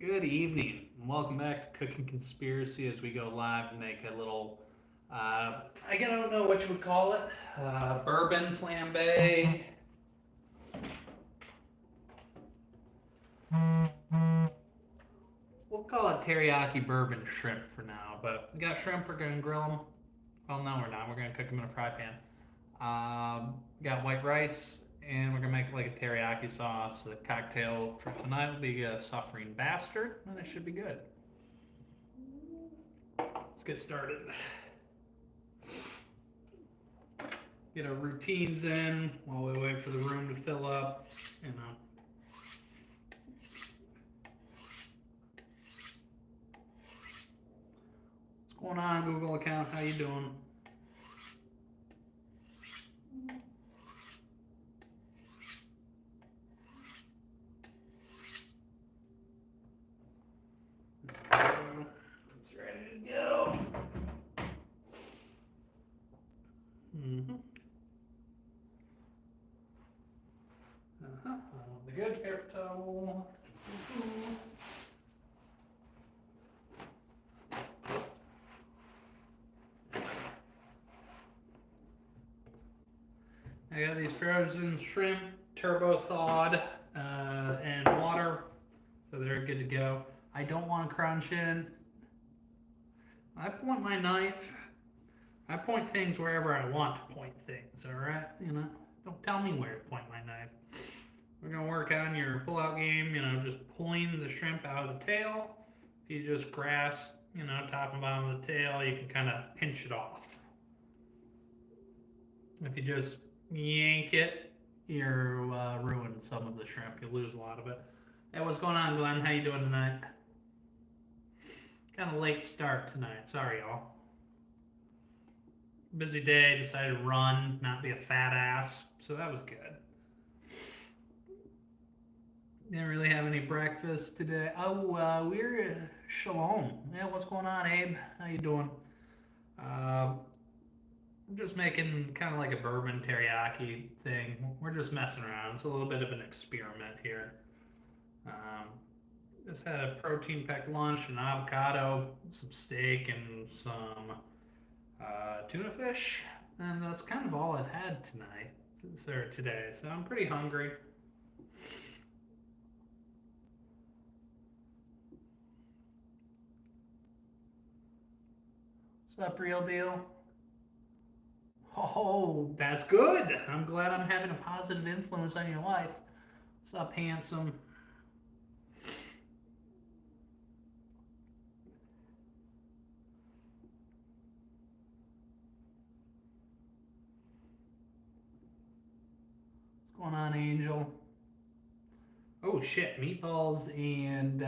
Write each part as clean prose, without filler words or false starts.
Good evening, and welcome back to Cooking Conspiracy as we go live and make a little, I don't know what you would call it, bourbon flambé. We'll call it teriyaki bourbon shrimp for now, but we got shrimp, we're going to grill them. Well, no, we're not. We're going to cook them in a fry pan. We got white rice, and we're going to make like a teriyaki sauce. The cocktail for tonight will be a suffering bastard, and it should be good. Let's get started. Get our routines in while we wait for the room to fill up. What's going on, Google account? How you doing? It's ready to go. The good paper towel. I got these frozen shrimp turbo thawed and water, so they're good to go. I don't want to crunch in. I point my knife. I point things wherever I want to point things, all right? Don't tell me where to point my knife. We're going to work on your pull-out game, just pulling the shrimp out of the tail. If you just grasp, top and bottom of the tail, you can kind of pinch it off. If you just yank it, you're ruining some of the shrimp. You lose a lot of it. Hey, what's going on, Glenn? How you doing tonight? Kind of late start tonight. Sorry, y'all. Busy day. Decided to run, not be a fat ass. So that was good. Didn't really have any breakfast today. Oh, we're shalom. Yeah, what's going on, Abe? How you doing? I'm just making kind of like a bourbon teriyaki thing. We're just messing around. It's a little bit of an experiment here. Just had a protein-packed lunch, an avocado, some steak, and some tuna fish. And that's kind of all I've had tonight, or today. So I'm pretty hungry. What's up, real deal? Oh, that's good. I'm glad I'm having a positive influence on your life. What's up, handsome? What's going on, Angel? Oh, shit. Meatballs and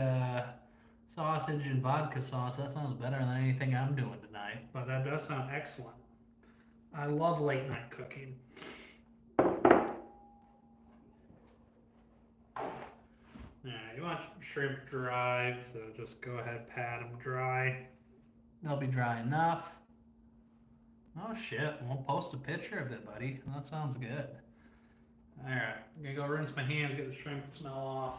sausage and vodka sauce. That sounds better than anything I'm doing tonight. But that does sound excellent. I love late night cooking. Alright, you want shrimp dry, so just go ahead and pat them dry. They'll be dry enough. Oh shit, we'll post a picture of it, buddy. That sounds good. Alright, I'm gonna go rinse my hands, get the shrimp smell off.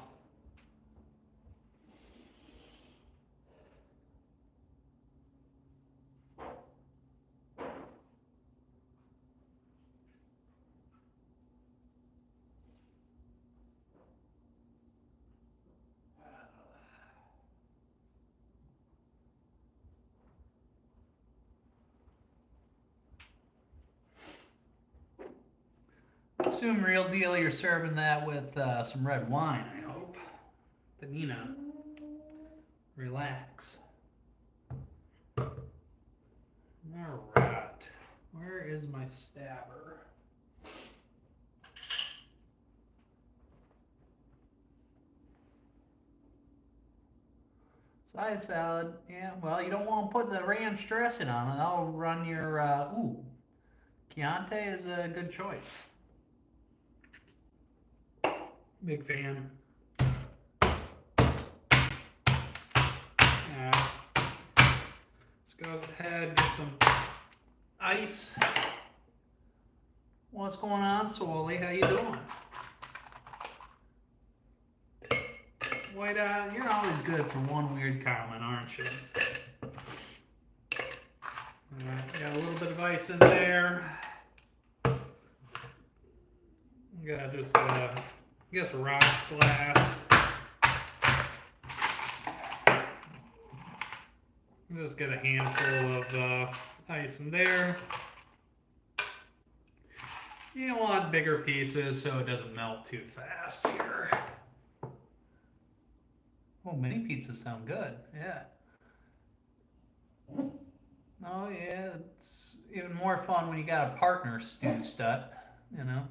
Assume real deal you're serving that with some red wine, I hope. But relax. Alright, where is my stabber? Side salad, yeah, well, you don't want to put the ranch dressing on it. That'll run your, Chianti is a good choice. Big fan. Yeah. Let's go ahead, get some ice. What's going on, Swoley? How you doing? White out. You're always good for one weird comment, aren't you? Got a little bit of ice in there. Got just, I guess, rocks glass. Just get a handful of ice in there. You want bigger pieces so it doesn't melt too fast here. Oh, mini pizzas sound good. Yeah. Oh, yeah. It's even more fun when you got a partner, Stu Stutt, you know?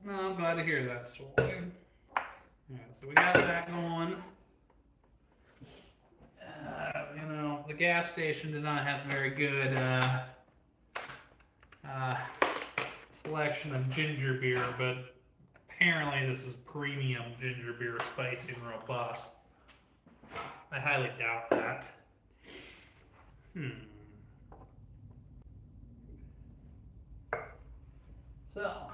No, I'm glad to hear that story. Yeah, so we got that going. You know, the gas station did not have very good selection of ginger beer, but apparently this is premium ginger beer, spicy and robust. I highly doubt that. So,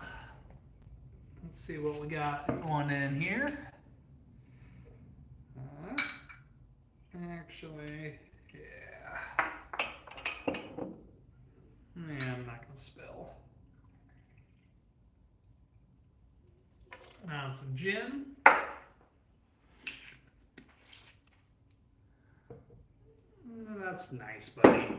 let's see what we got going in here. Actually, yeah. I'm not gonna spill. Now some gin. That's nice, buddy.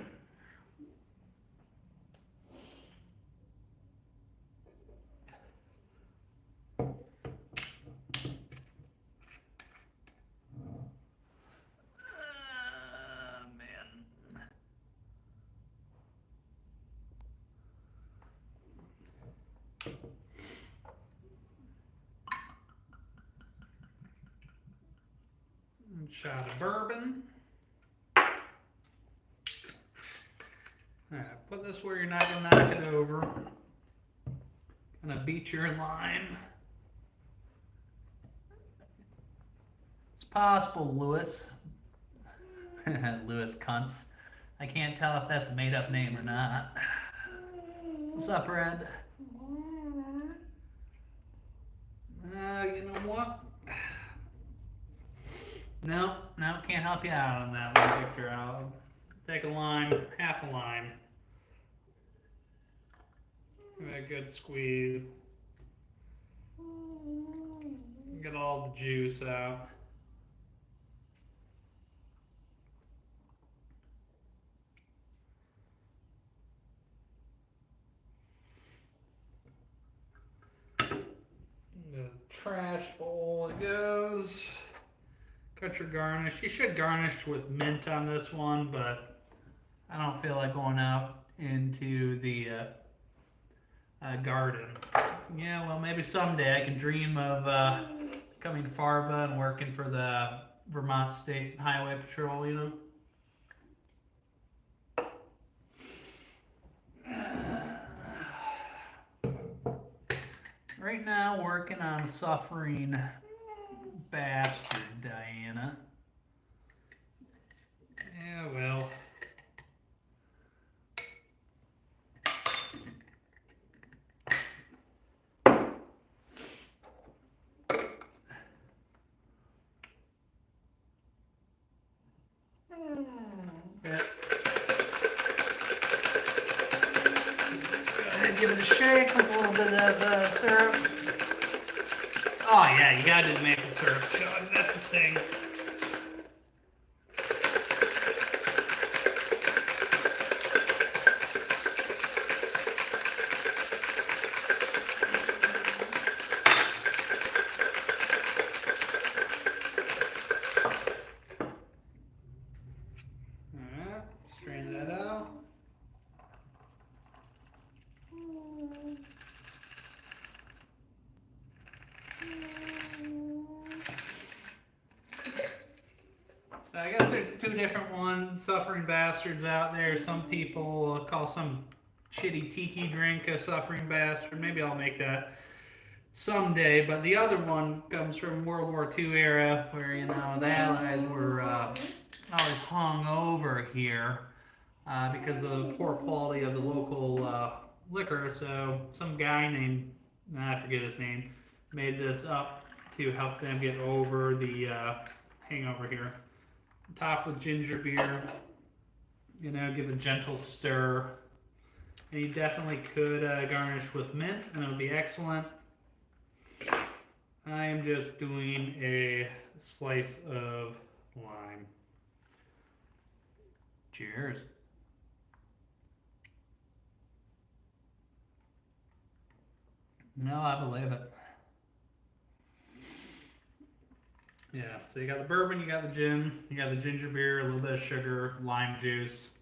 Shot of bourbon. Alright, put this where you're not going to knock it over. Gonna beat your lime. It's possible, Lewis. Lewis cunts. I can't tell if that's a made up name or not. What's up, Red? You know what? No, can't help you out on that one, Victor. I'll take a lime, half a lime. Give it a good squeeze. Get all the juice out. The trash bowl it goes. Cut your garnish. You should garnish with mint on this one, but I don't feel like going out into the garden. Yeah, well, maybe someday I can dream of coming to Farva and working for the Vermont State Highway Patrol, you know? Right now, working on Suffering Bastard, Diana. Yeah, well. Yeah. Go ahead, give it a shake with a little bit of syrup. Oh yeah, you gotta do the maple syrup chug. That's the thing. Alright, strain that out. So I guess there's two different ones, Suffering Bastards out there. Some people call some shitty tiki drink a Suffering Bastard. Maybe I'll make that someday. But the other one comes from World War II era, where, you know, the Allies were always hung over here because of the poor quality of the local liquor. So some guy named, I forget his name, made this up to help them get over the hangover here. Top with ginger beer. You know, give a gentle stir. And you definitely could garnish with mint, and it would be excellent. I am just doing a slice of lime. Cheers. No, I believe it. Yeah, so you got the bourbon, you got the gin, you got the ginger beer, a little bit of sugar, lime juice.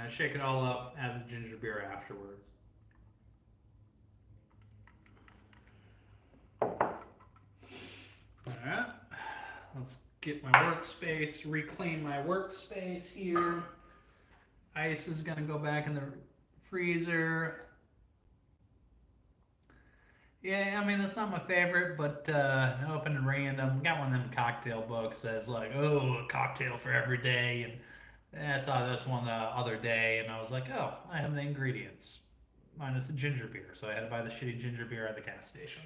Shake it all up, add the ginger beer afterwards. Alright, let's get my workspace, reclaim my workspace here. Ice is going to go back in the freezer. Yeah, I mean, it's not my favorite, but open and random. Got one of them cocktail books that's like, oh, a cocktail for every day. And I saw this one the other day, and I was like, oh, I have the ingredients. Minus the ginger beer. So I had to buy the shitty ginger beer at the gas station.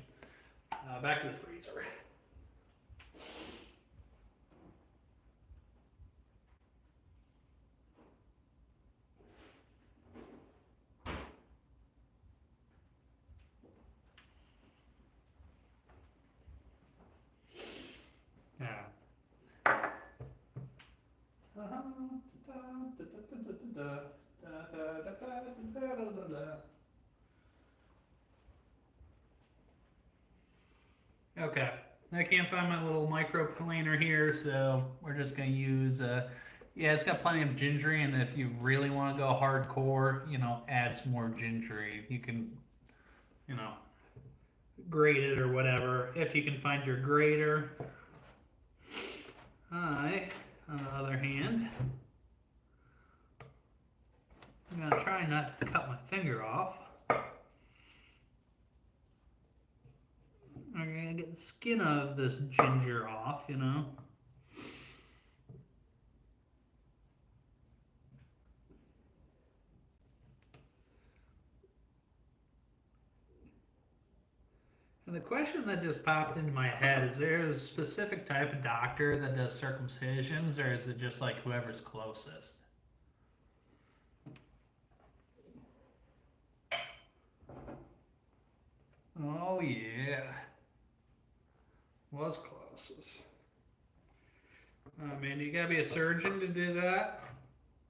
Back to the freezer. Okay, I can't find my little micro planer here, so we're just gonna use, yeah, it's got plenty of gingery, and if you really want to go hardcore, you know, add some more gingery. You can, you know, grate it or whatever, if you can find your grater. I, on the other hand, I'm gonna try not to cut my finger off. I'm gonna get the skin of this ginger off, you know. And the question that just popped into my head is there a specific type of doctor that does circumcisions, or is it just like whoever's closest? Oh yeah. Was closest. Man, you gotta be a surgeon to do that,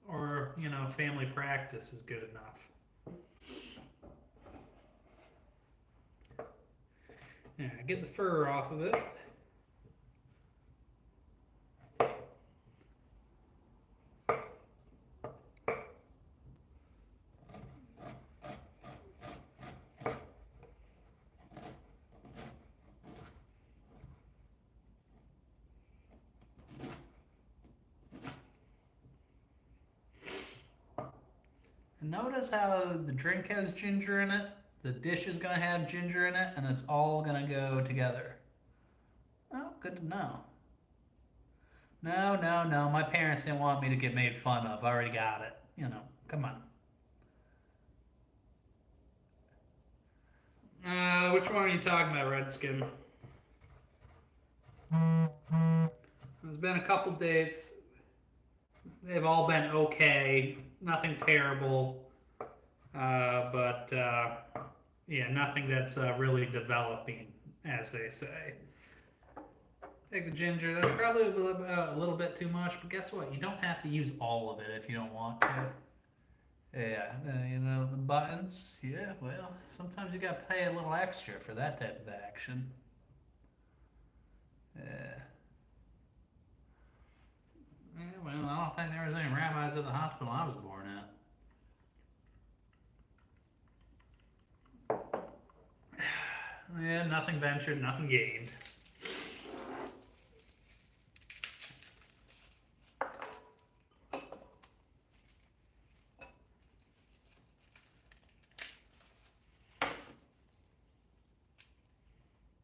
or, you know, family practice is good enough. Yeah, get the fur off of it. And notice how the drink has ginger in it, the dish is going to have ginger in it, and it's all going to go together. Oh, good to know. No, my parents didn't want me to get made fun of. I already got it. You know, come on. Which one are you talking about, Redskin? There's been a couple dates. They've all been okay. Nothing terrible. But yeah, nothing that's really developing, as they say. Take the ginger. That's probably a little bit too much, but guess what? You don't have to use all of it if you don't want to. Yeah, you know, the buttons. Yeah, well, sometimes you got to pay a little extra for that type of action. Yeah. Yeah, well, I don't think there was any rabbis at the hospital I was born at. Yeah, nothing ventured, nothing gained.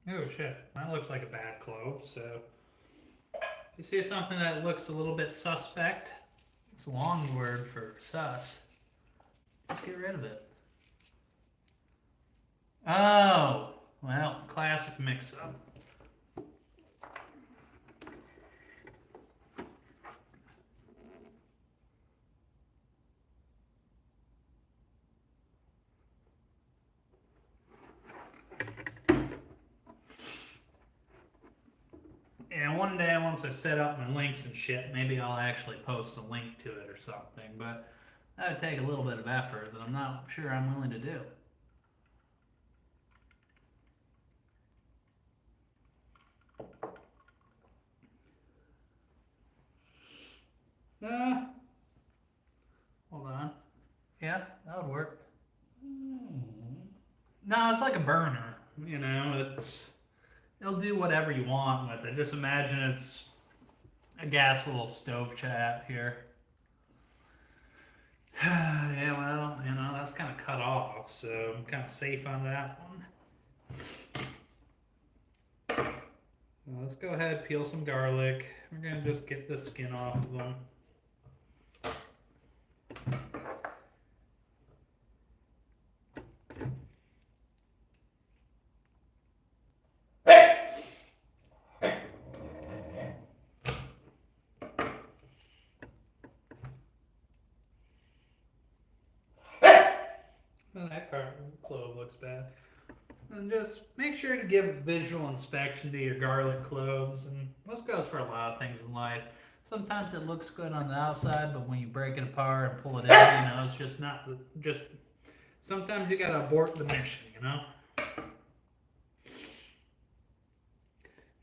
Oh shit, that looks like a bad clove, so you see something that looks a little bit suspect, it's a long word for sus, just get rid of it. Oh, well, classic mix-up. one day once I set up my links and shit, maybe I'll actually post a link to it or something. But that would take a little bit of effort that I'm not sure I'm willing to do. Hold on. Yeah, that would work. No, it's like a burner. You know, it'll do whatever you want with it. Just imagine it's a gas little stove chat here. Yeah, well, you know, that's kind of cut off, so I'm kind of safe on that one. So let's go ahead, peel some garlic. We're going to just get the skin off of them. Well, that clove looks bad. And just make sure to give visual inspection to your garlic cloves. And this goes for a lot of things in life. Sometimes it looks good on the outside, but when you break it apart and pull it in, you know, it's just not just. Sometimes you gotta abort the mission, you know.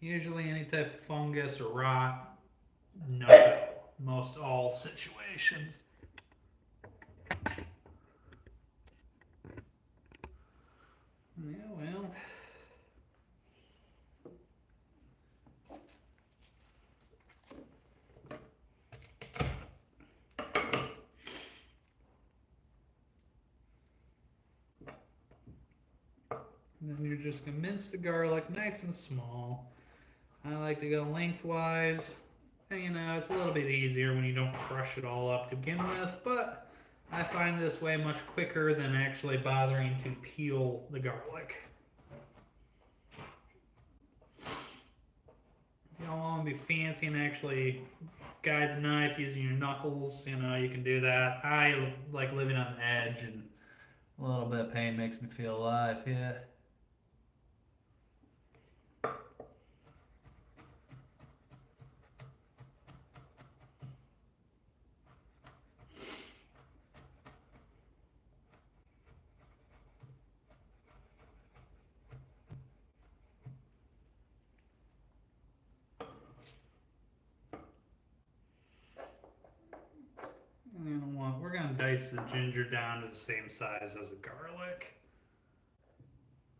Usually, any type of fungus or rot, no. Most all situations. Yeah, well. And then you're just going to mince the garlic nice and small. I like to go lengthwise. And, you know, it's a little bit easier when you don't crush it all up to begin with, but I find this way much quicker than actually bothering to peel the garlic. You don't want to be fancy and actually guide the knife using your knuckles. You know, you can do that. I like living on the edge, and a little bit of pain makes me feel alive, yeah. And we're going to dice the ginger down to the same size as the garlic.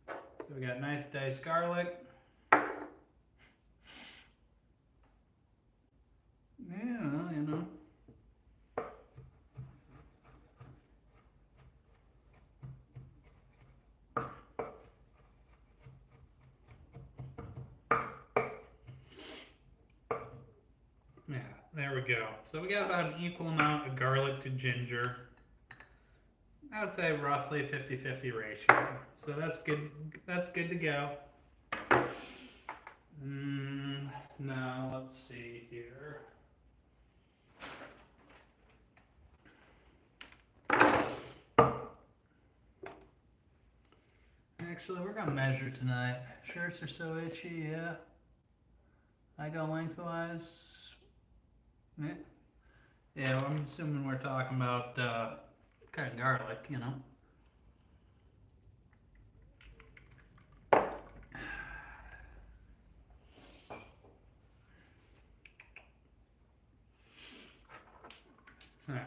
So we got nice diced garlic. Yeah, you know. Yeah, there we go. So we got about an equal amount of garlic to ginger. I would say roughly 50-50 ratio. So that's good. That's good to go. Now let's see here. Actually, we're gonna measure tonight. Shirts are so itchy, yeah. I go lengthwise. Yeah, well, I'm assuming we're talking about kind of garlic, you know. All right.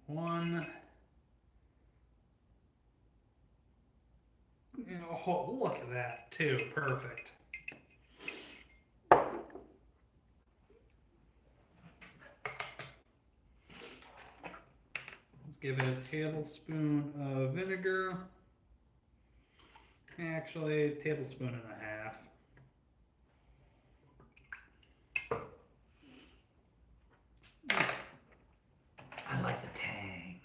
One. Oh, look at that, too. Perfect. Let's give it a tablespoon of vinegar. Actually, a tablespoon and a half. I like the tang.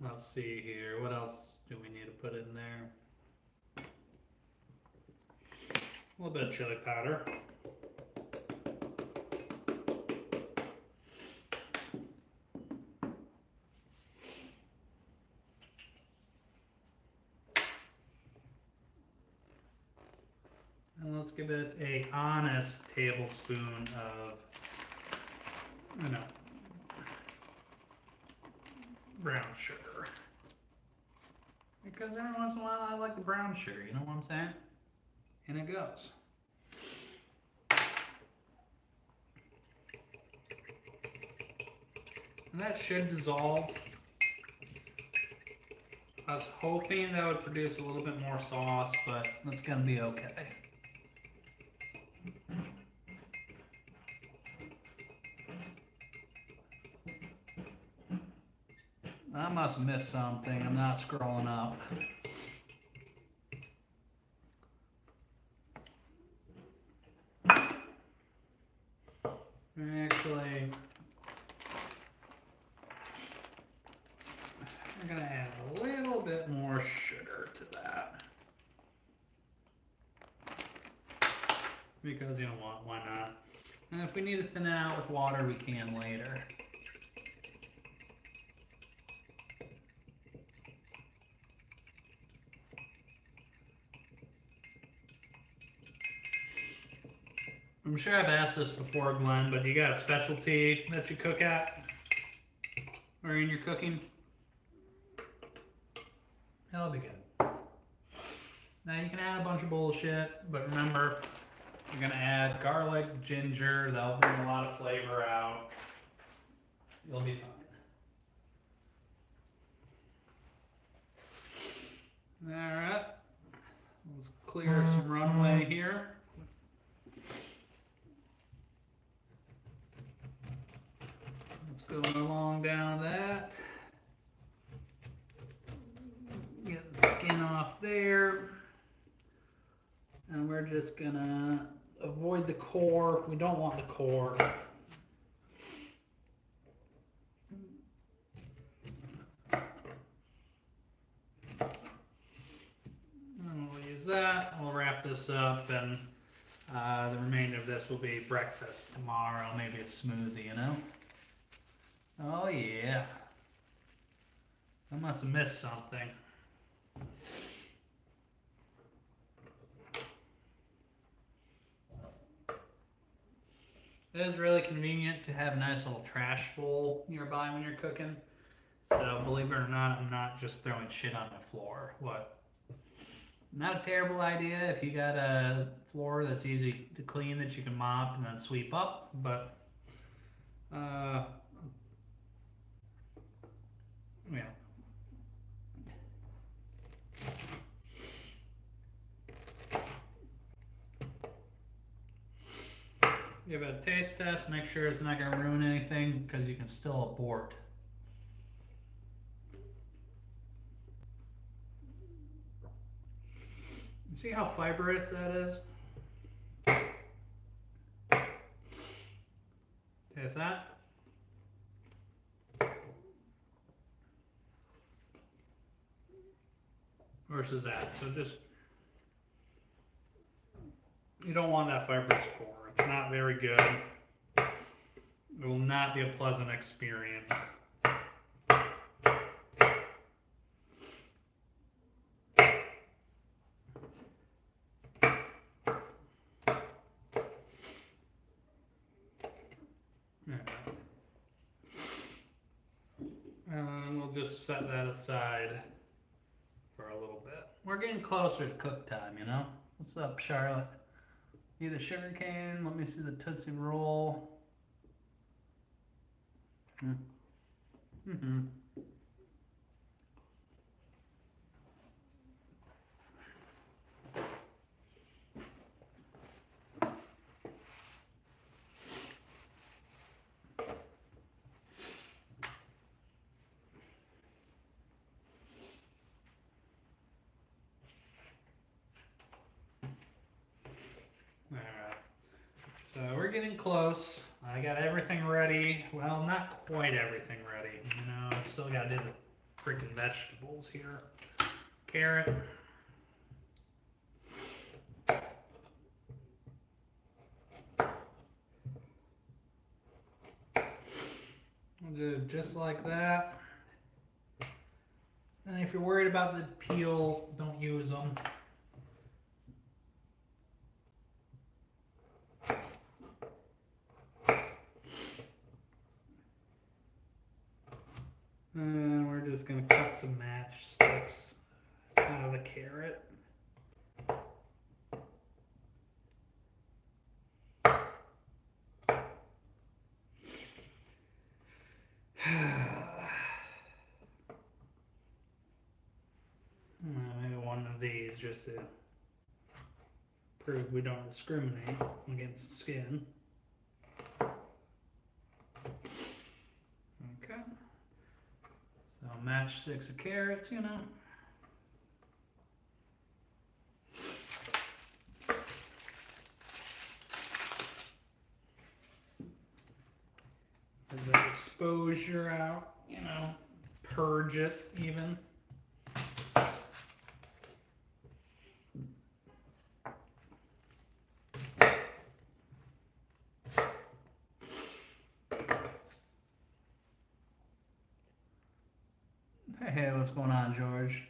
Let's see here. What else do we need to put in there? A little bit of chili powder. let's give it a honest tablespoon of, brown sugar. Because every once in a while I like the brown sugar, you know what I'm saying? And it goes. And that should dissolve. I was hoping that would produce a little bit more sauce, but that's gonna be okay. I must have missed something. I'm not scrolling up. Actually, I'm gonna add a little bit more sugar to that. Because you know what, why not? And if we need to thin it out with water, we can later. I'm sure I've asked this before, Glenn, but you got a specialty that you cook at? Or in your cooking? That'll be good. Now you can add a bunch of bullshit, but remember, you're gonna add garlic, ginger, that'll bring a lot of flavor out. You'll be fine. Alright. Let's clear some runway here. Let's go along down that. Get the skin off there. And we're just gonna avoid the core. We don't want the core. And we'll use that. We'll wrap this up, and the remainder of this will be breakfast tomorrow. Maybe a smoothie, you know? Oh yeah. I must have missed something. It is really convenient to have a nice little trash bowl nearby when you're cooking. So believe it or not, I'm not just throwing shit on the floor. What? Not a terrible idea if you got a floor that's easy to clean that you can mop and then sweep up, but yeah. Give it a taste test, make sure it's not going to ruin anything, because you can still abort. See how fibrous that is? Taste that? Versus that. So just, you don't want that fibrous core. It's not very good. It will not be a pleasant experience. And we'll just set that aside for a little bit. We're getting closer to cook time, you know? What's up, Charlotte? Need the sugar cane. Let me see the Tootsie Roll. Mm-hmm. So we're getting close. I got everything ready. Well, not quite everything ready. You know, I still got to do the freaking vegetables here. Carrot. We'll do it just like that. And if you're worried about the peel, don't use them. just going to cut some matchsticks out of the carrot. Maybe one of these just to prove we don't discriminate against skin. Okay. So matchsticks of carrots, you know. Get that exposure out, you know, purge it even. Hey, what's going on, George?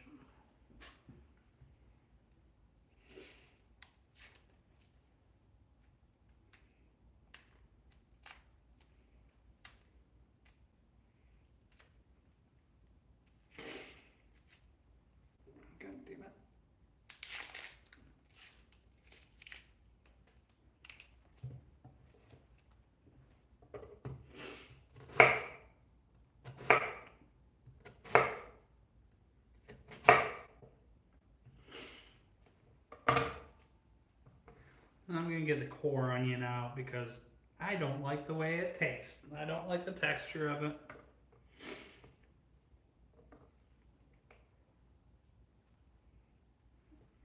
God damn it. I'm going to get the core onion out because I don't like the way it tastes. I don't like the texture of it.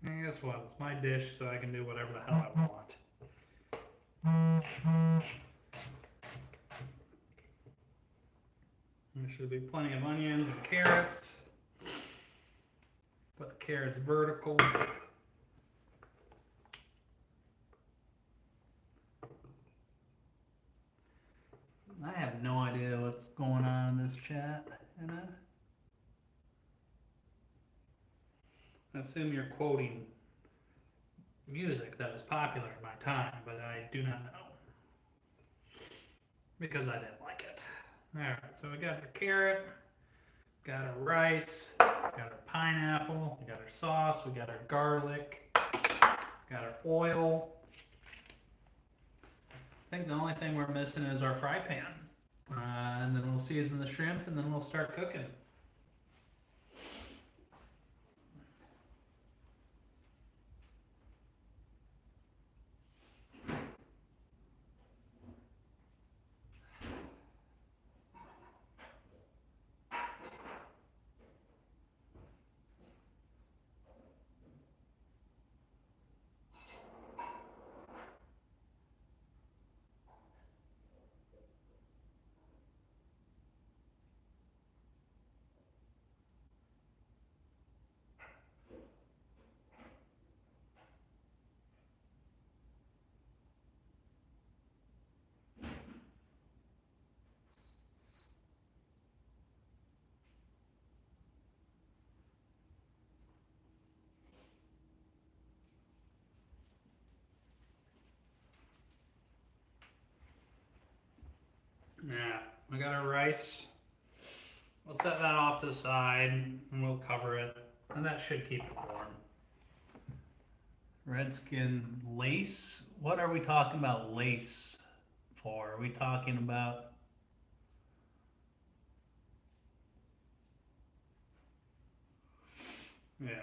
And guess what? It's my dish, so I can do whatever the hell I want. There should be plenty of onions and carrots. Put the carrots vertical. I have no idea what's going on in this chat, you know? I assume you're quoting music that was popular in my time, but I do not know. Because I didn't like it. Alright, so we got our carrot, got our rice, got our pineapple, we got our sauce, we got our garlic, got our oil. I think the only thing we're missing is our fry pan. And then we'll season the shrimp and then we'll start cooking. Yeah, we got our rice. We'll set that off to the side and we'll cover it. And that should keep it warm. Redskin lace? What are we talking about lace for? Are we talking about... Yeah.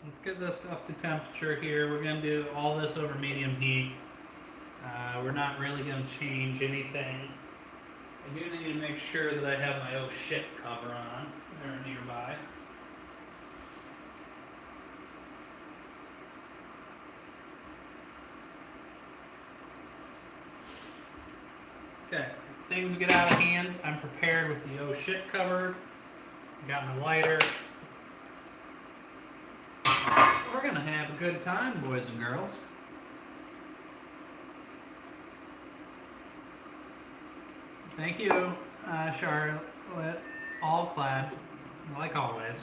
Let's get this up to temperature here. We're going to do all this over medium heat. We're not really going to change anything. I do need to make sure that I have my oh shit cover on there nearby. Okay, things get out of hand. I'm prepared with the oh shit cover. Got my lighter. We're gonna have a good time, boys and girls. Thank you, Charlotte. All clad, like always.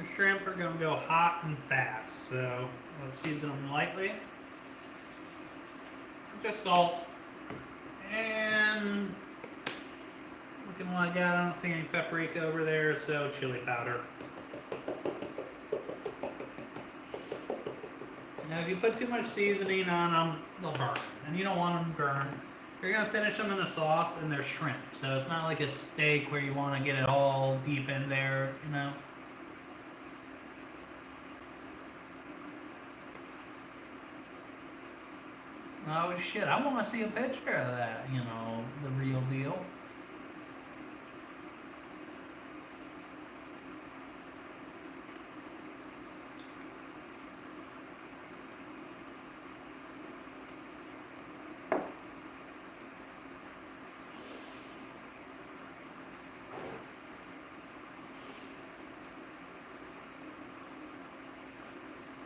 The shrimp are going to go hot and fast, so let's season them lightly. Just salt. And looking what I got, I don't see any paprika over there, so chili powder. Now if you put too much seasoning on them, they'll burn. And you don't want them to burn. You're going to finish them in the sauce, and they're shrimp. So it's not like a steak where you want to get it all deep in there, you know. Oh shit, I want to see a picture of that, you know, the real deal.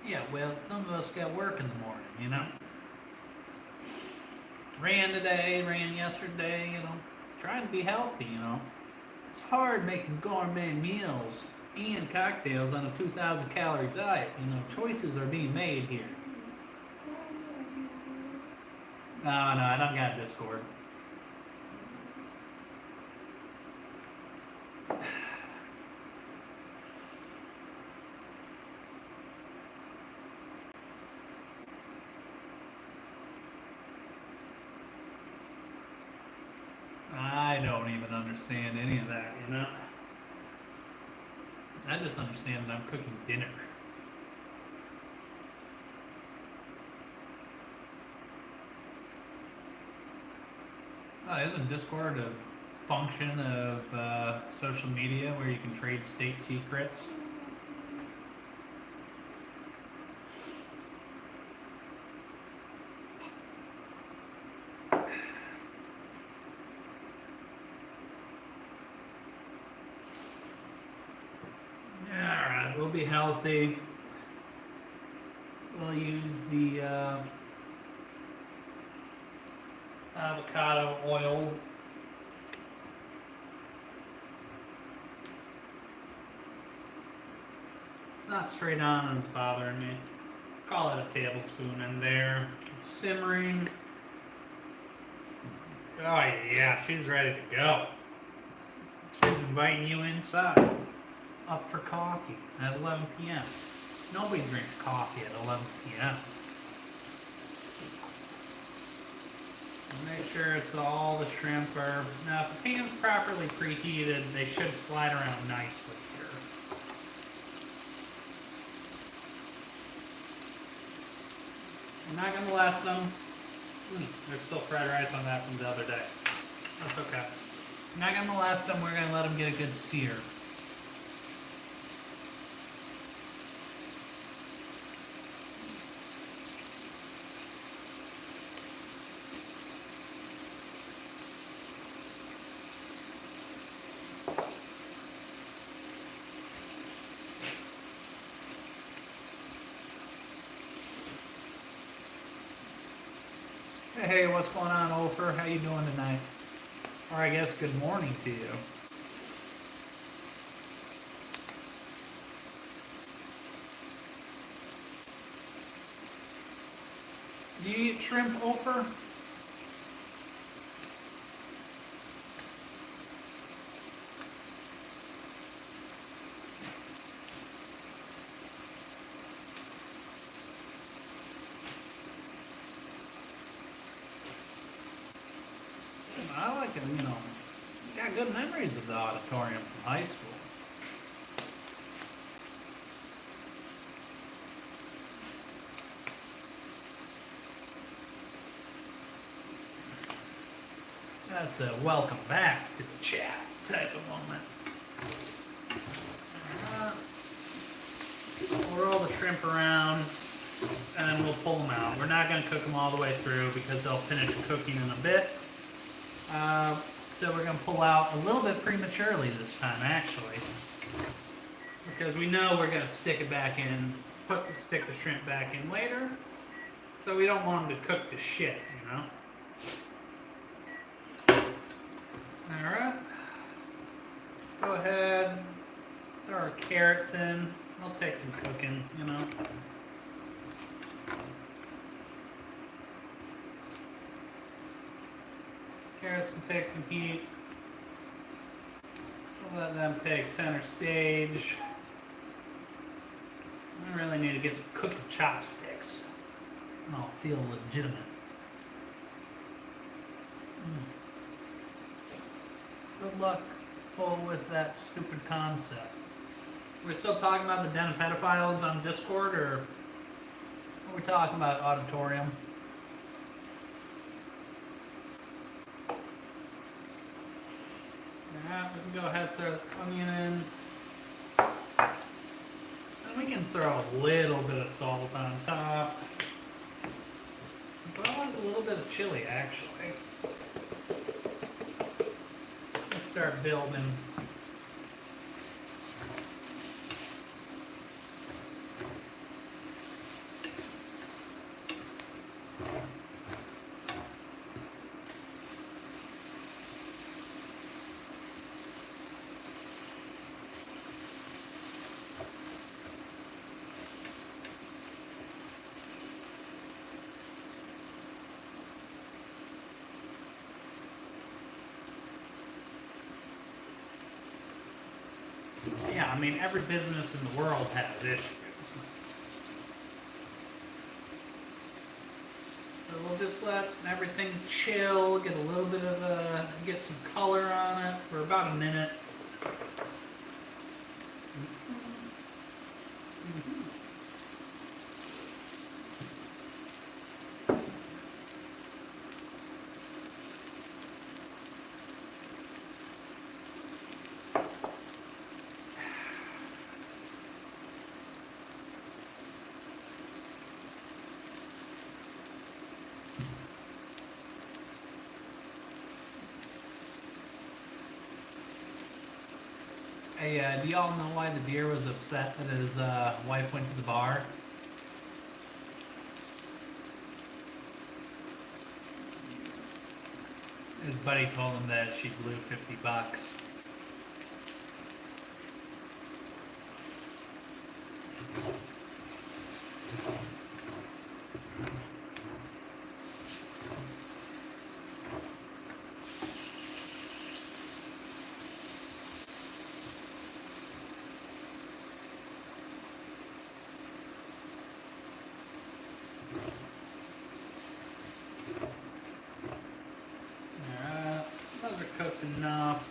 Yeah, well, some of us got work in the morning, you know. Ran today, ran yesterday, you know. Trying to be healthy, you know. It's hard making gourmet meals and cocktails on a 2,000 calorie diet. You know, choices are being made here. No, I don't got Discord. I don't even understand any of that, you know? I just understand that I'm cooking dinner. Oh, isn't Discord a function of social media where you can trade state secrets? We'll be healthy. We'll use the avocado oil. It's not straight on and it's bothering me. Call it a tablespoon in there. It's simmering. Oh yeah, she's ready to go. She's inviting you inside. Up for coffee at 11 p.m. Nobody drinks coffee at 11 p.m. Make sure it's all the shrimp are... Now, if the pan's properly preheated, they should slide around nicely here. I'm not going to molest them. There's still fried rice on that from the other day. That's okay. I'm not going to molest them. We're going to let them get a good sear. Hey, what's going on, Ofer? How you doing tonight? Or I guess good morning to you. Do you eat shrimp, Ofer? I like it, you know. Got good memories of the auditorium from high school. That's a welcome back to the chat type of moment. We'll roll the shrimp around and then we'll pull them out. We're not going to cook them all the way through because they'll finish cooking in a bit. So we're going to pull out a little bit prematurely this time, actually, because we know we're going to stick it back in, stick the shrimp back in later, so we don't want them to cook to shit, you know? Alright, let's go ahead, throw our carrots in. It'll take some cooking, you know. Carrots can take some heat. We'll let them take center stage. I really need to get some cooking chopsticks. And I'll feel legitimate. Good luck with that stupid concept. We're still talking about the den of pedophiles on Discord, or are we talking about auditorium? Alright, we can go ahead and throw the onion in. And we can throw a little bit of salt on top. As well as a little bit of chili, actually. Let's start building. Yeah, I mean, every business in the world has issues. So we'll just let everything chill, get a little bit of get some color on it for about a minute. Hey, do y'all know why the deer was upset that his wife went to the bar? His buddy told him that she blew $50. Cooked enough.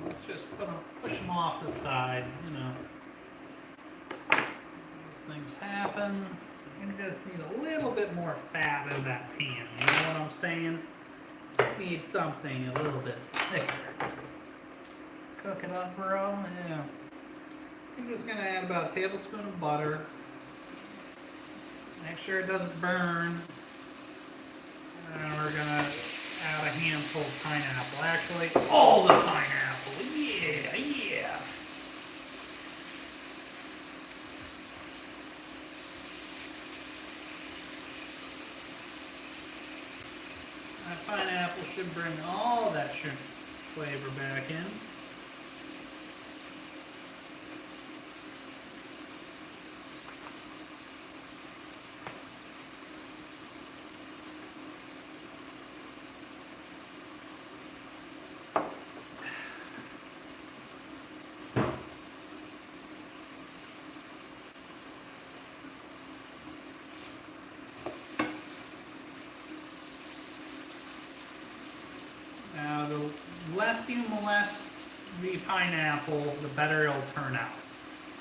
Let's just push them off to the side, you know. These things happen. You just need a little bit more fat in that pan, you know what I'm saying? Need something a little bit thicker. Cook it up, bro, yeah. I'm just gonna add about a tablespoon of butter. Make sure it doesn't burn. And we're going to add a handful of pineapple. Actually, all the pineapple. Yeah, yeah. That pineapple should bring all that shrimp flavor back in. Now, the less you molest the pineapple, the better it'll turn out.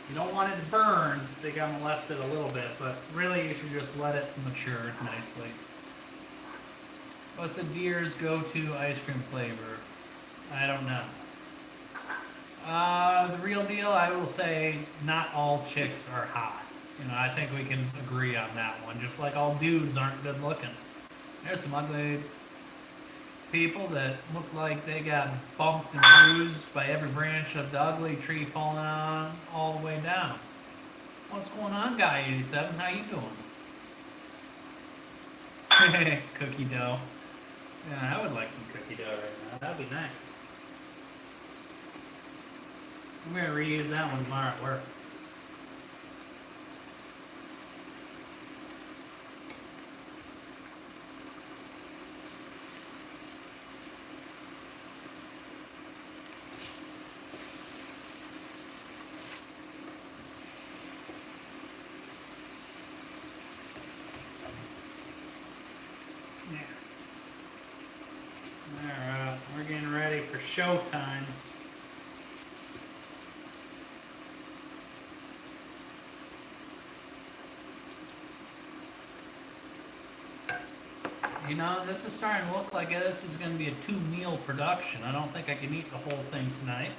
You don't want it to burn, so you gotta molest it a little bit, but really you should just let it mature nicely. What's the deer's go-to ice cream flavor? I don't know. The real deal, I will say, not all chicks are hot. You know, I think we can agree on that one. Just like all dudes aren't good looking. There's some ugly people that look like they got bumped and bruised by every branch of the ugly tree falling on all the way down. What's going on, Guy 87? How you doing? Cookie dough. Yeah, I would like some cookie dough right now. That'd be nice. I'm going to reuse that one tomorrow at work. Alright, we're getting ready for showtime. You know, this is starting to look like this is going to be a 2-meal production. I don't think I can eat the whole thing tonight.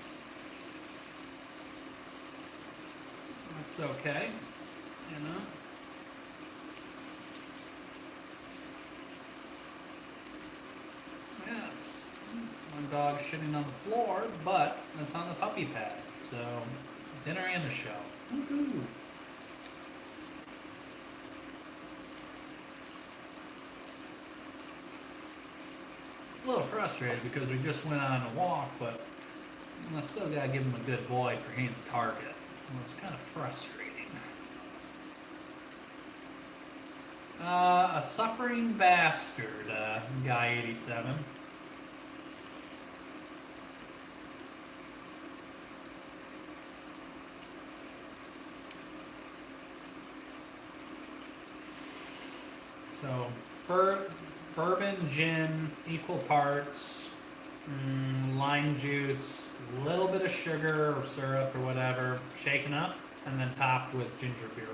That's okay, you know. Yes, my dog's shitting on the floor, but it's on the puppy pad, so dinner and a show. Woohoo! A little frustrated because we just went on a walk, but I still gotta give him a good boy for hitting the target. Well, it's kind of frustrating. A suffering bastard, guy 87. So, bourbon, gin, equal parts, lime juice, a little bit of sugar or syrup or whatever, shaken up, and then topped with ginger beer.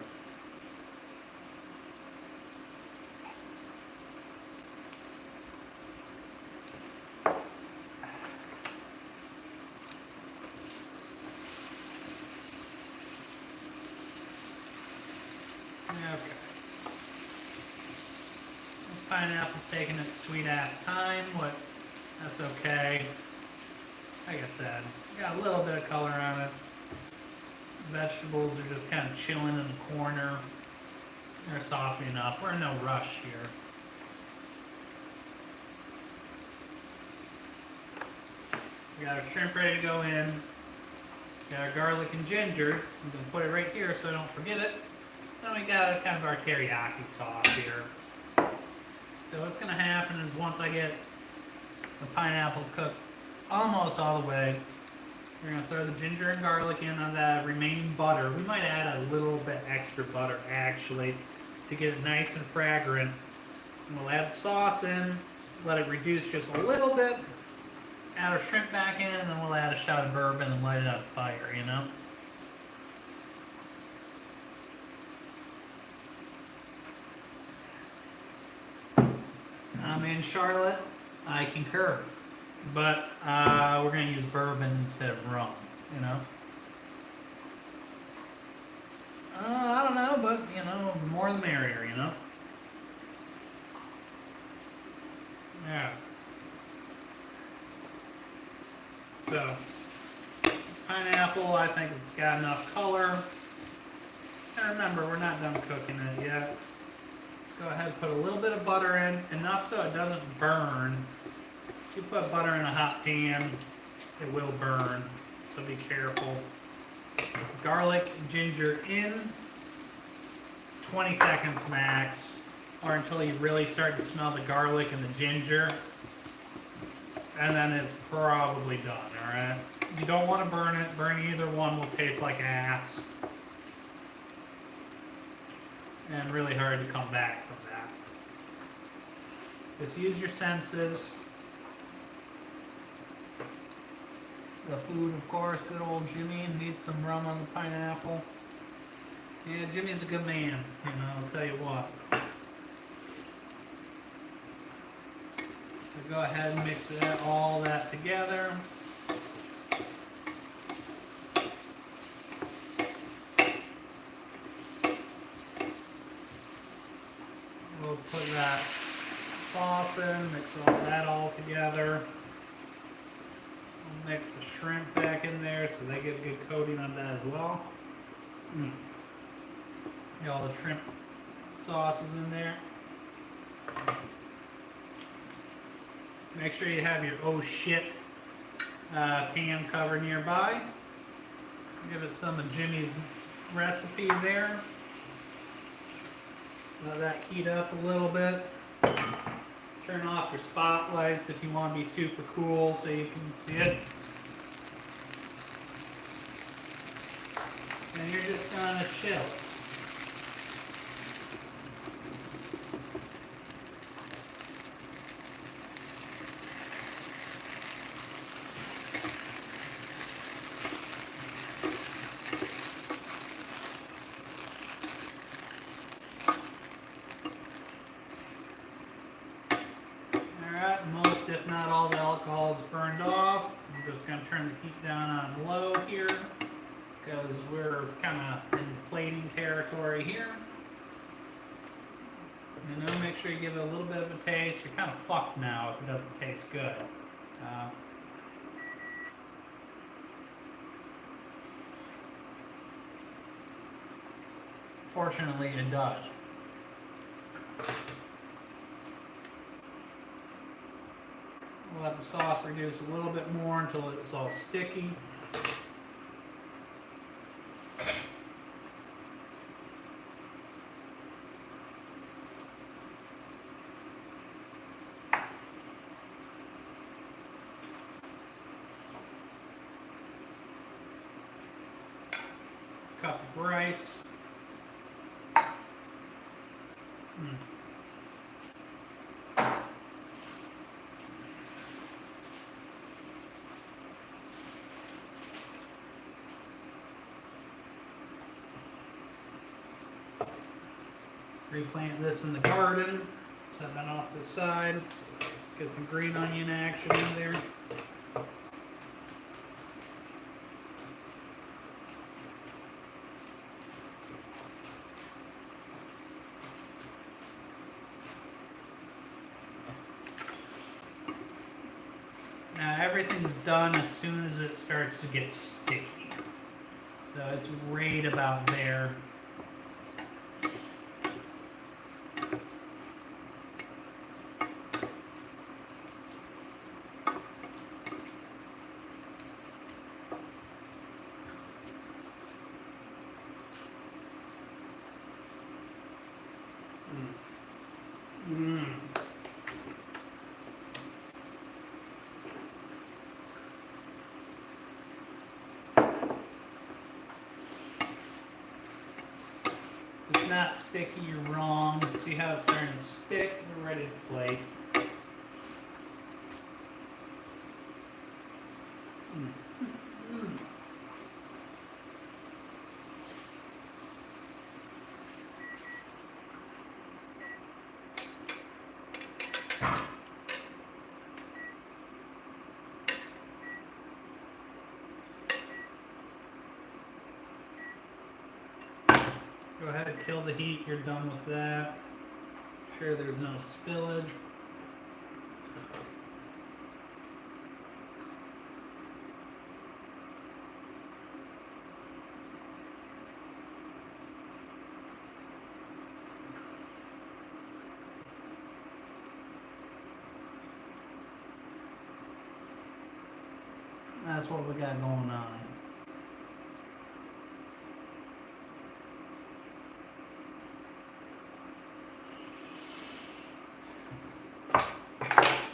Okay. This pineapple's taking its sweet ass time, but that's okay. Like I said, got a little bit of color on it. Vegetables are just kind of chilling in the corner. They're softening enough. We're in no rush here. We got our shrimp ready to go in. Got our garlic and ginger. I'm going to put it right here so I don't forget it. Then we got kind of our teriyaki sauce here. So what's going to happen is once I get the pineapple cooked almost all the way, we're going to throw the ginger and garlic in on that remaining butter. We might add a little bit extra butter actually to get it nice and fragrant. And we'll add the sauce in, let it reduce just a little bit, add our shrimp back in, and then we'll add a shot of bourbon and light it on fire, you know? I'm in Charlotte, I concur. But we're going to use bourbon instead of rum, you know? I don't know, but, you know, the more the merrier, you know? Yeah. So, pineapple, I think it's got enough color. And remember, we're not done cooking it yet. Let's go ahead and put a little bit of butter in, enough so it doesn't burn. If you put butter in a hot pan, it will burn, so be careful. Garlic and ginger in, 20 seconds max, or until you really start to smell the garlic and the ginger, and then it's probably done, alright? You don't want to burn it. Burning either one will taste like ass. And really hard to come back from that. Just use your senses. The food, of course, good old Jimmy needs some rum on the pineapple. Yeah, Jimmy's a good man, you know, I'll tell you what. So go ahead and mix all that together. We'll put that sauce in, mix all that all together. Mix the shrimp back in there so they get a good coating on that as well. Get all the shrimp sauces in there. Make sure you have your oh shit pan cover nearby. Give it some of Jimmy's recipe there. Let that heat up a little bit. Turn off your spotlights if you want to be super cool so you can see it. And you're just gonna chill. Most, if not all, the alcohol is burned off. I'm just going to turn the heat down on low here because we're kind of in plating territory here. You know, make sure you give it a little bit of a taste. You're kind of fucked now if it doesn't taste good. Fortunately, it does. We'll let the sauce reduce a little bit more until it's all sticky. Cup of rice. Replant this in the garden. Set that off to the side. Get some green onion action in there. Now everything's done as soon as it starts to get sticky. So it's right about there. It's not sticky, you're wrong. See how it's starting to stick? We're ready to plate. Go ahead and kill the heat, you're done with that. Sure there's no spillage. That's what we got going on.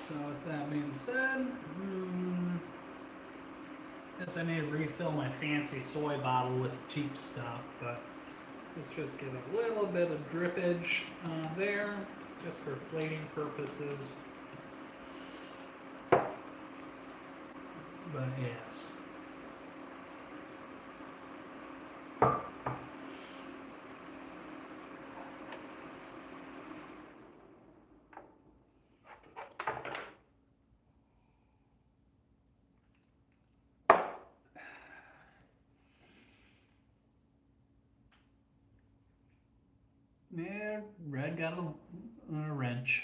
So with that being said, guess I need to refill my fancy soy bottle with the cheap stuff, but let's just get a little bit of drippage there, just for plating purposes. But yes. Yeah, red got a wrench.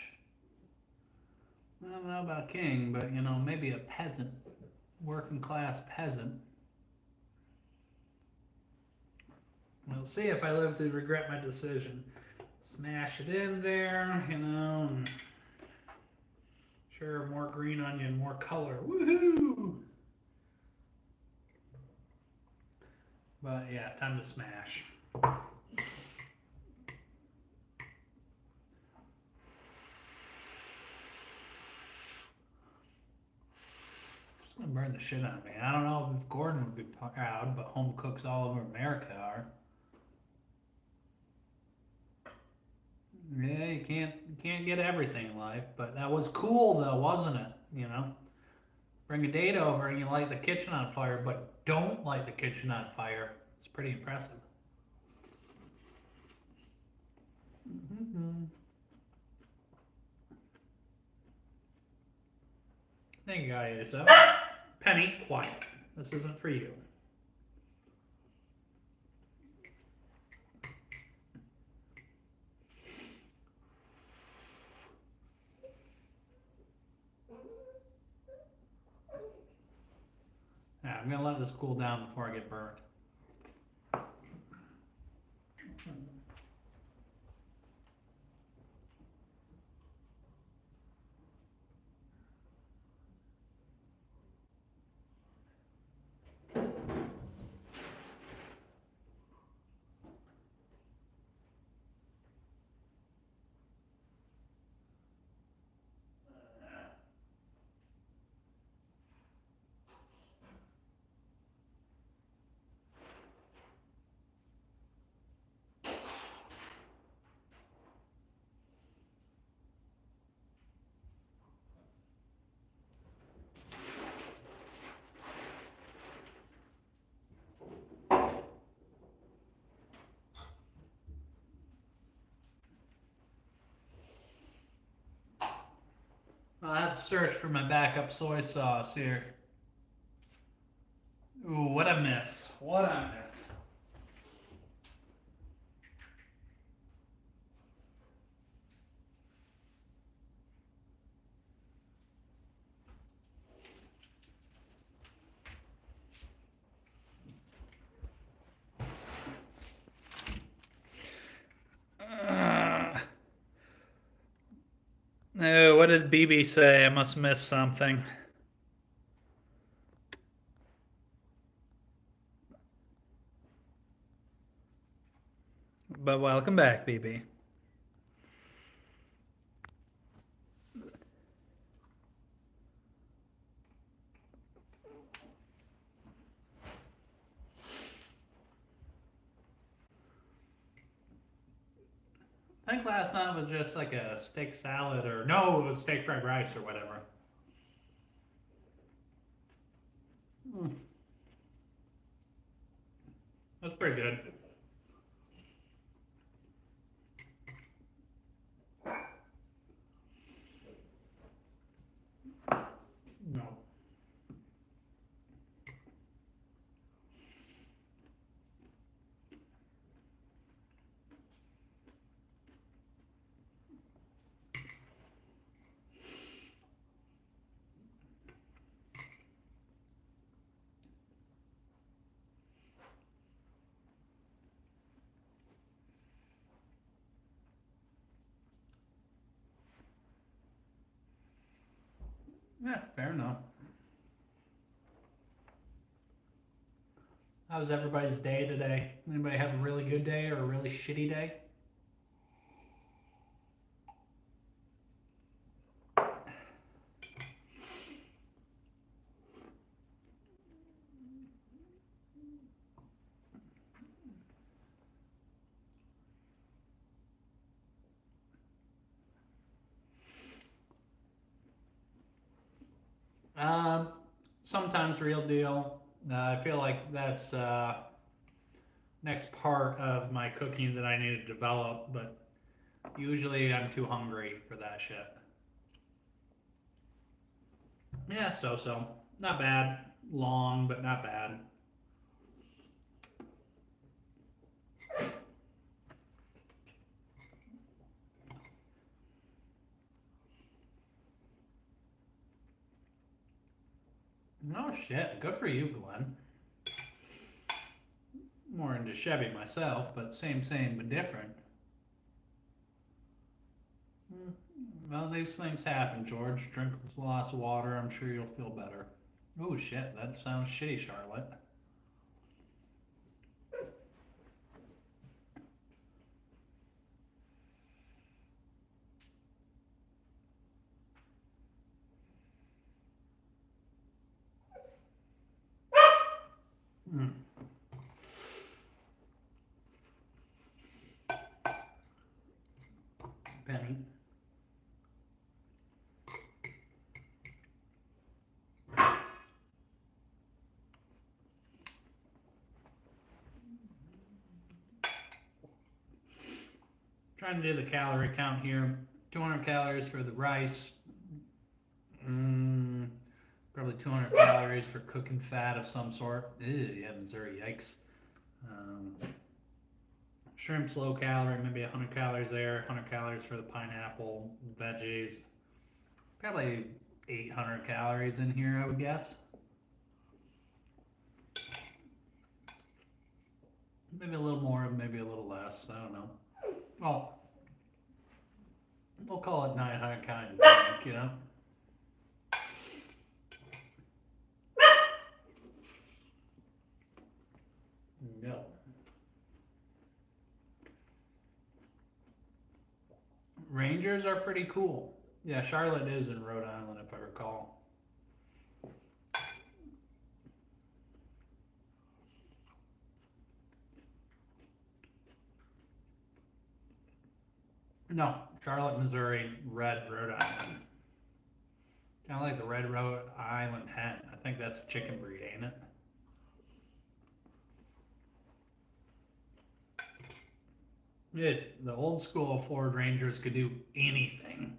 I don't know about king, but you know, maybe a peasant, working class peasant. We'll see if I live to regret my decision. Smash it in there, you know. And sure, more green onion, more color. Woohoo! But yeah, time to smash. It's gonna burn the shit out of me. I don't know if Gordon would be proud, but home cooks all over America are. Yeah, you can't get everything in life, but that was cool though, wasn't it? You know, bring a date over and you light the kitchen on fire, but don't light the kitchen on fire. It's pretty impressive. Mm-hmm. Thank you guys. So, Penny, quiet. This isn't for you. Yeah, I'm gonna let this cool down before I get burned. I'll have to search for my backup soy sauce here. Ooh, what a miss. What a miss. No, what did BB say? I must miss something. But welcome back, BB. I think last night was just like a steak salad, or no, it was steak fried rice or whatever. Mm, that's pretty good. No. Yeah, fair enough. How was everybody's day today? Anybody have a really good day or a really shitty day? Um, Sometimes real deal. I feel like that's next part of my cooking that I need to develop, but usually I'm too hungry for that shit. Yeah, so. Not bad. Long, but not bad. Oh shit, good for you, Glenn. More into Chevy myself, but same, but different. Hmm. Well, these things happen, George. Drink a glass of water. I'm sure you'll feel better. Oh shit, that sounds shitty, Charlotte. Mm. Penny. Trying to do the calorie count here. 200 calories for the rice. Probably 200 calories for cooking fat of some sort. Ew, yeah, Missouri, yikes. Shrimp's low calorie, maybe 100 calories there. 100 calories for the pineapple, veggies. Probably 800 calories in here, I would guess. Maybe a little more, maybe a little less. I don't know. Well, we'll call it 900 calories a drink, you know? No. Rangers are pretty cool. Yeah, Charlotte is in Rhode Island, if I recall. No, Charlotte, Missouri, red Rhode Island. Kind of like the red Rhode Island hen. I think that's a chicken breed, ain't it? The old school Ford Rangers could do anything.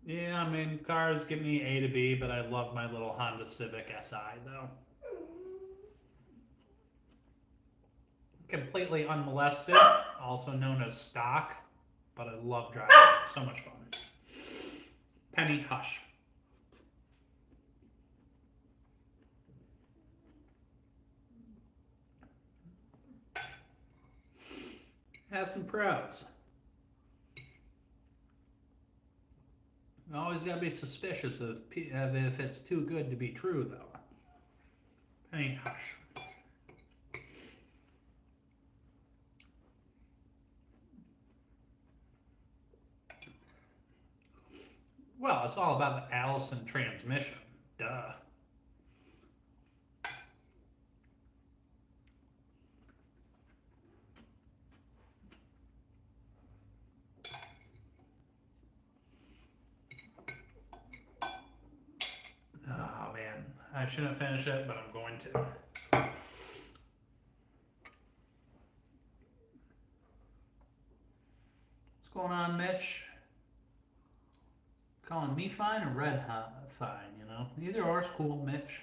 Yeah, I mean, cars give me A to B, but I love my little Honda Civic Si, though. Completely unmolested, also known as stock, but I love driving it. It's so much fun. Penny, hush. Has some pros. You always got to be suspicious of if it's too good to be true, though. Penny, hush. Well, it's all about the Allison transmission. Duh. Oh, man. I shouldn't finish it, but I'm going to. What's going on, Mitch? Calling me fine or red hot fine, you know? Either or is cool, Mitch.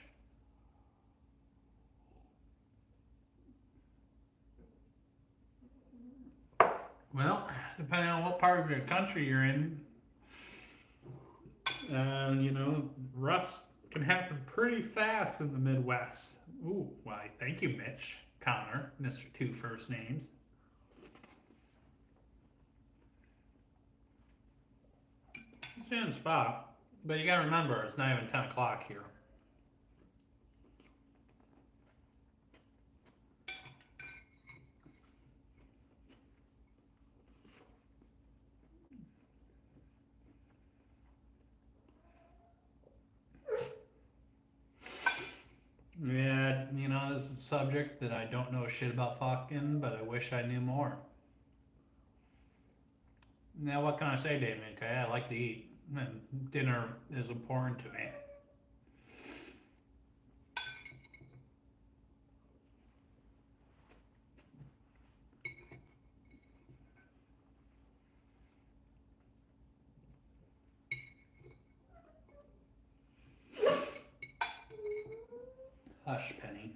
Well, depending on what part of the country you're in, you know, rust can happen pretty fast in the Midwest. Ooh, why, thank you, Mitch. Connor, Mr. Two First Names. It's in the spot, but you gotta remember, it's not even 10 o'clock here. Yeah, you know, this is a subject that I don't know shit about fucking, but I wish I knew more. Now, what can I say, Damien? Okay, I like to eat, and dinner is important to me. Hush, Penny.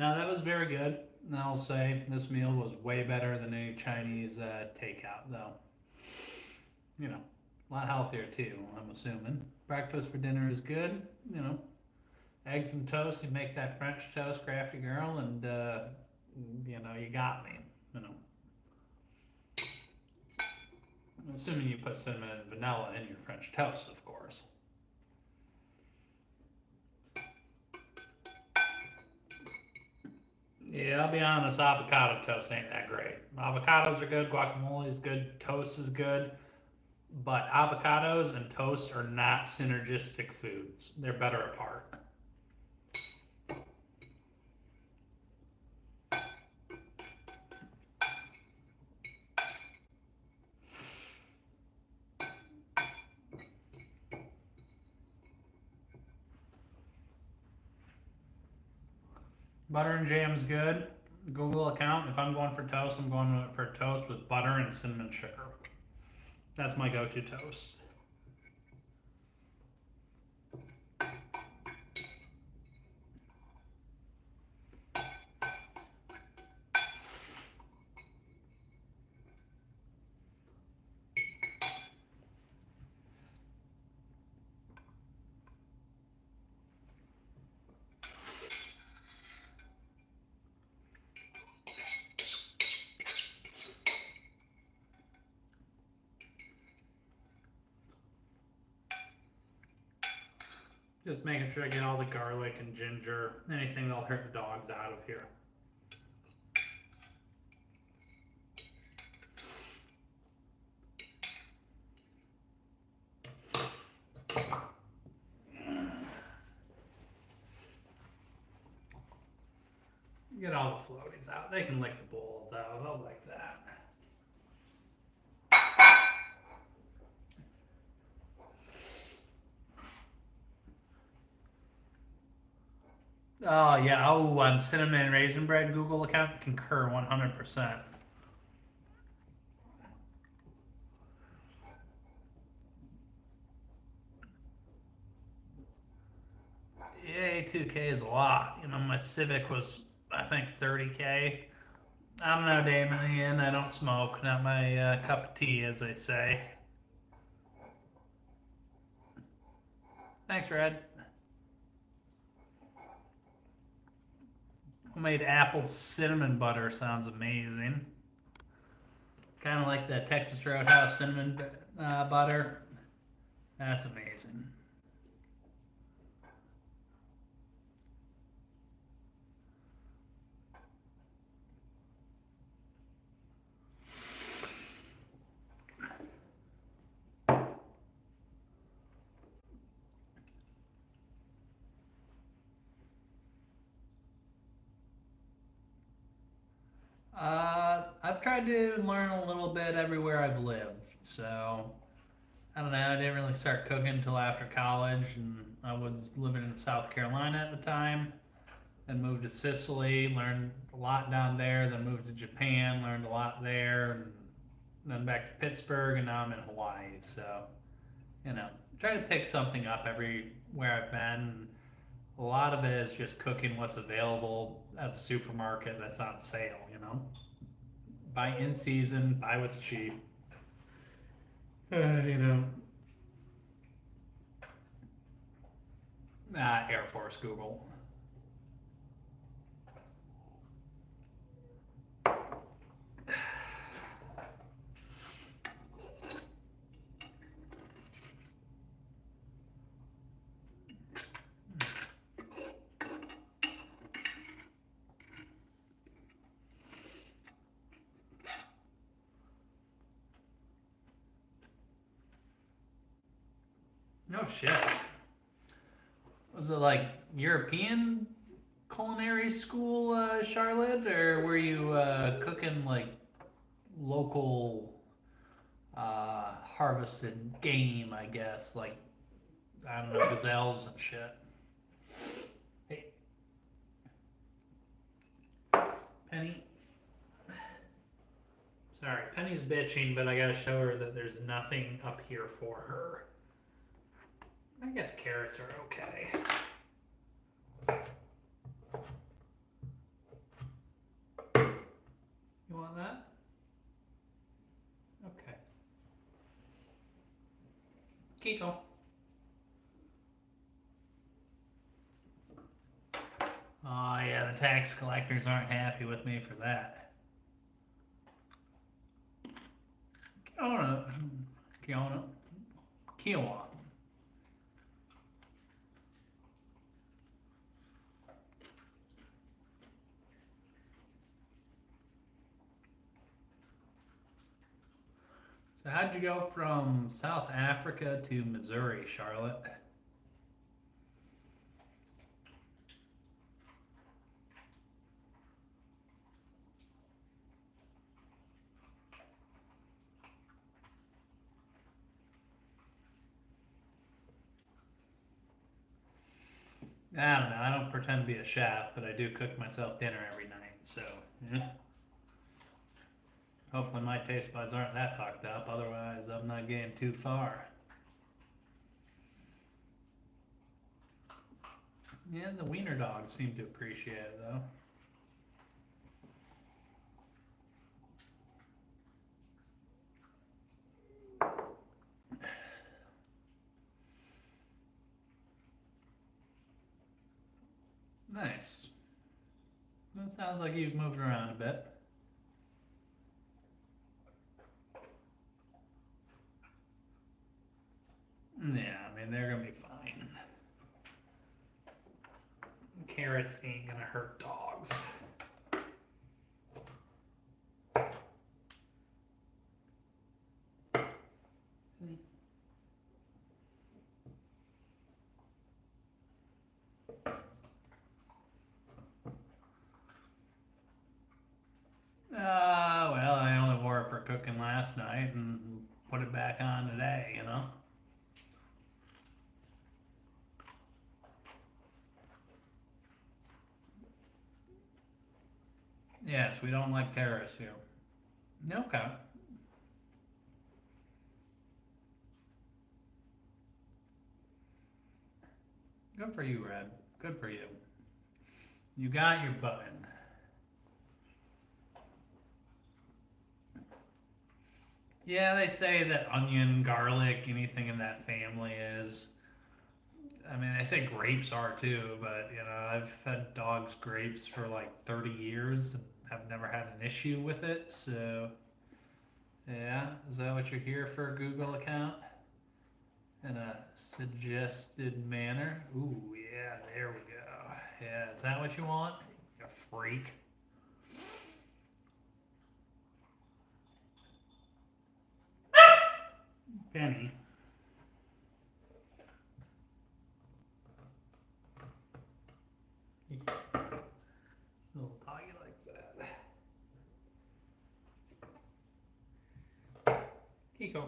No, that was very good. And I'll say this meal was way better than any Chinese takeout, though. You know, a lot healthier too, I'm assuming. Breakfast for dinner is good. You know, eggs and toast. You make that French toast, crafty girl, and you know, you got me. You know, assuming you put cinnamon and vanilla in your French toast, of course. Yeah, I'll be honest, avocado toast ain't that great. Avocados are good, guacamole is good, toast is good, but avocados and toast are not synergistic foods. They're better apart. Butter and jam's good. Google account. If I'm going for toast, I'm going for toast with butter and cinnamon sugar. That's my go-to toast. Just making sure I get all the garlic and ginger, anything that'll hurt the dogs out of here. Get all the floaties out. They can lick the bowl though. They'll like that. Oh yeah. Oh, on cinnamon and raisin bread Google account, concur 100%. Yeah, 2K is a lot. You know, my Civic was I think 30K. I don't know, Damon. In the end, I don't smoke. Not my cup of tea, as they say. Thanks, Red. Homemade apple cinnamon butter sounds amazing. Kind of like the Texas Roadhouse cinnamon butter. That's amazing. I've tried to learn a little bit everywhere I've lived. So, I don't know. I didn't really start cooking until after college, and I was living in South Carolina at the time. Then moved to Sicily, learned a lot down there. Then moved to Japan, learned a lot there, and then back to Pittsburgh, and now I'm in Hawaii. So, you know, try to pick something up everywhere I've been. A lot of it is just cooking what's available at the supermarket that's on sale, you know? Buy in season, buy what's cheap. You know. Air Force Google. No shit. Was it like European culinary school, Charlotte, or were you cooking like local harvested game? I guess like I don't know gazelles and shit. Hey, Penny. Sorry, Penny's bitching, but I gotta show her that there's nothing up here for her. I guess carrots are okay. Okay. Kiko. Oh yeah, the tax collectors aren't happy with me for that. Kiona. Kiona. Kiowa. So how'd you go from South Africa to Missouri, Charlotte? I don't know. I don't pretend to be a chef, but I do cook myself dinner every night. So, yeah. Hopefully my taste buds aren't that fucked up. Otherwise, I'm not getting too far. Yeah, the wiener dogs seem to appreciate it though. Nice. That sounds like you've moved around a bit. Yeah, I mean, they're gonna be fine. Carrots ain't gonna hurt dogs. Well, I only wore it for cooking last night and put it back on today, you know? Yes, we don't like terrorists here. Okay. Good for you, Red. Good for you. You got your button. Yeah, they say that onion, garlic, anything in that family is. I mean, they say grapes are too, but you know, I've fed dogs grapes for like 30 years and have never had an issue with it. So, yeah, is that what you're here for a Google account? In a suggested manner? Ooh, yeah, there we go. Yeah, is that what you want? You freak. Penny. Little doggy likes that. Kiko.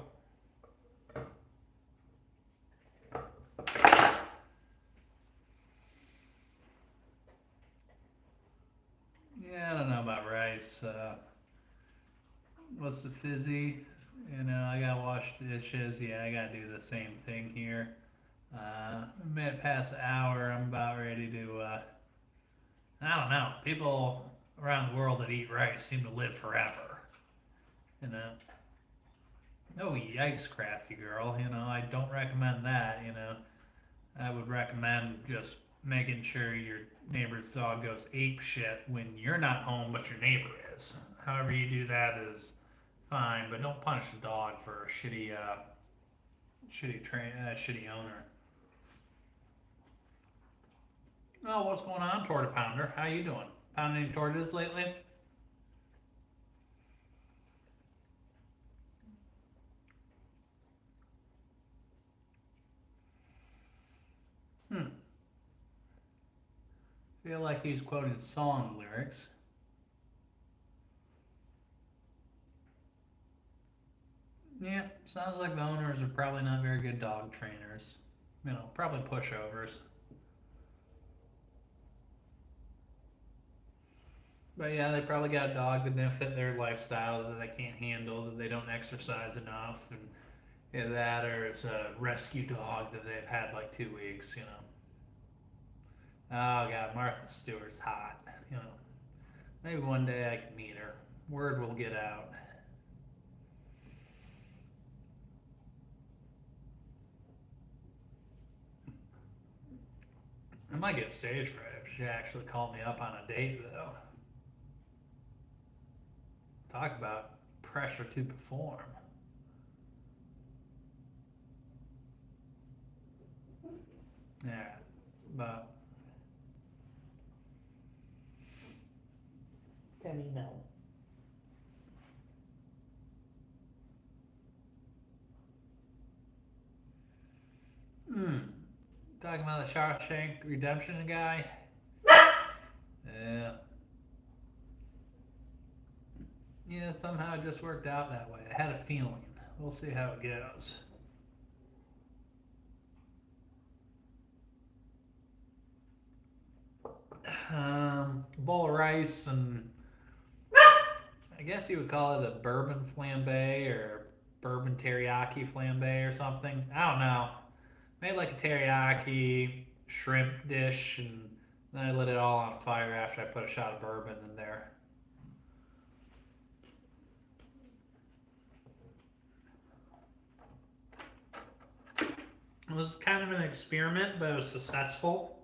Yeah, I don't know about rice. What's the fizzy? You know, I gotta wash dishes. Yeah, I gotta do the same thing here. A minute past the hour, I'm about ready to. I don't know. People around the world that eat rice seem to live forever. You know. Oh, yikes, crafty girl. You know, I don't recommend that. You know, I would recommend just making sure your neighbor's dog goes ape shit when you're not home, but your neighbor is. However you do that is fine, but don't punish the dog for a shitty owner. Oh, what's going on, Torta Pounder? How you doing? Pounding any tortas lately? Hmm. Feel like he's quoting song lyrics. Yeah, sounds like the owners are probably not very good dog trainers. You know, probably pushovers. But yeah, they probably got a dog that didn't fit their lifestyle, that they can't handle, that they don't exercise enough, and yeah, that, or it's a rescue dog that they've had like 2 weeks, you know. Oh god, Martha Stewart's hot, you know. Maybe one day I can meet her. Word will get out. I might get stage fright if she actually called me up on a date, though. Talk about pressure to perform. Yeah, but let me know. Talking about the Shawshank Redemption guy. Yeah. Yeah, somehow it just worked out that way. I had a feeling. We'll see how it goes. Bowl of rice and I guess you would call it a bourbon flambé or bourbon teriyaki flambé or something. I don't know. Made like a teriyaki shrimp dish, and then I lit it all on fire after I put a shot of bourbon in there. It was kind of an experiment, but it was successful.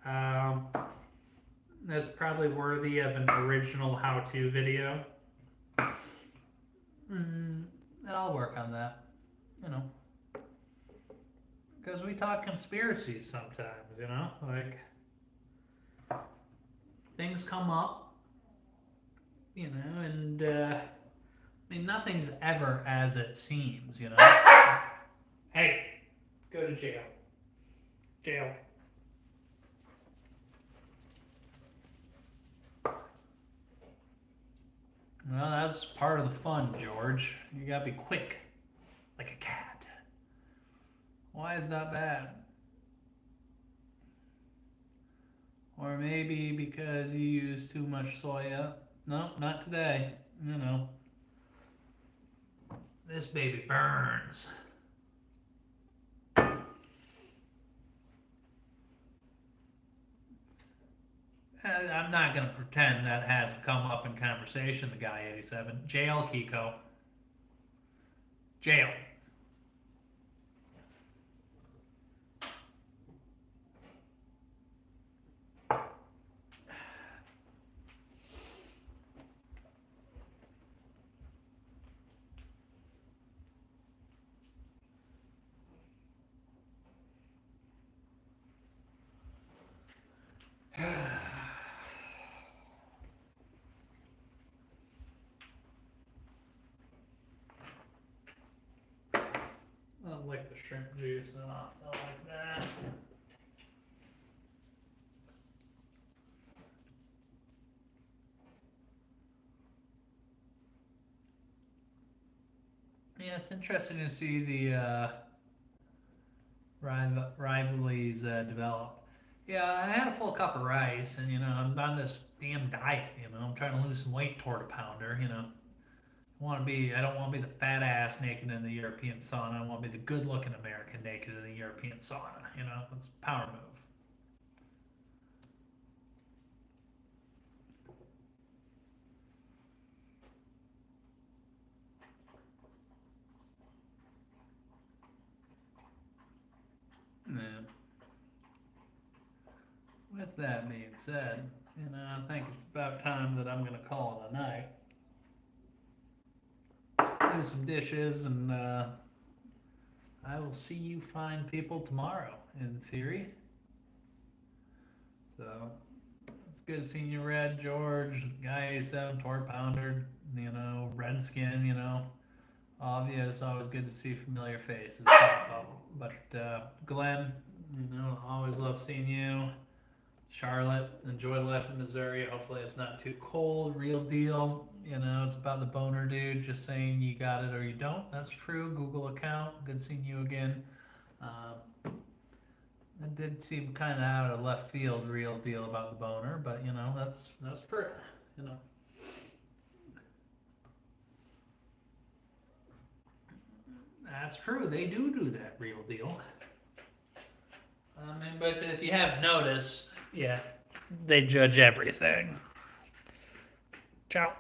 That's probably worthy of an original how-to video. And I'll work on that, you know. Because we talk conspiracies sometimes, you know? Like, things come up, you know, and, I mean, nothing's ever as it seems, you know? Hey, go to jail. Jail. Well, that's part of the fun, George. You gotta be quick, like a cat. Why is that bad? Or maybe because you use too much soya. No, not today. You know. This baby burns. I'm not going to pretend that hasn't come up in conversation, the guy 87. Jail, Kiko. Jail. I don't like the shrimp juice enough. I like that. Yeah, it's interesting to see the rivalries develop. Yeah, I had a full cup of rice, and you know, I'm on this damn diet. You know, I'm trying to lose some weight toward a pounder. You know, I don't want to be the fat ass naked in the European sauna. I want to be the good looking American naked in the European sauna. You know, it's a power move. Yeah. With that being said, you know, I think it's about time that I'm going to call it a night. Do some dishes, and I will see you fine people tomorrow, in theory. So, it's good seeing you, Red, George, Guy 87, Tor Pounder, you know, Redskin, you know. Obvious, always good to see familiar faces pop up. But Glenn, you know, always love seeing you. Charlotte, enjoy life in Missouri. Hopefully it's not too cold. Real deal. You know, it's about the boner dude. Just saying you got it or you don't. That's true. Google account. Good seeing you again. It did seem kind of out of left field. Real deal about the boner, but you know that's true. You know. That's true. They do that. Real deal. I mean, but if you have noticed, yeah, they judge everything. Ciao.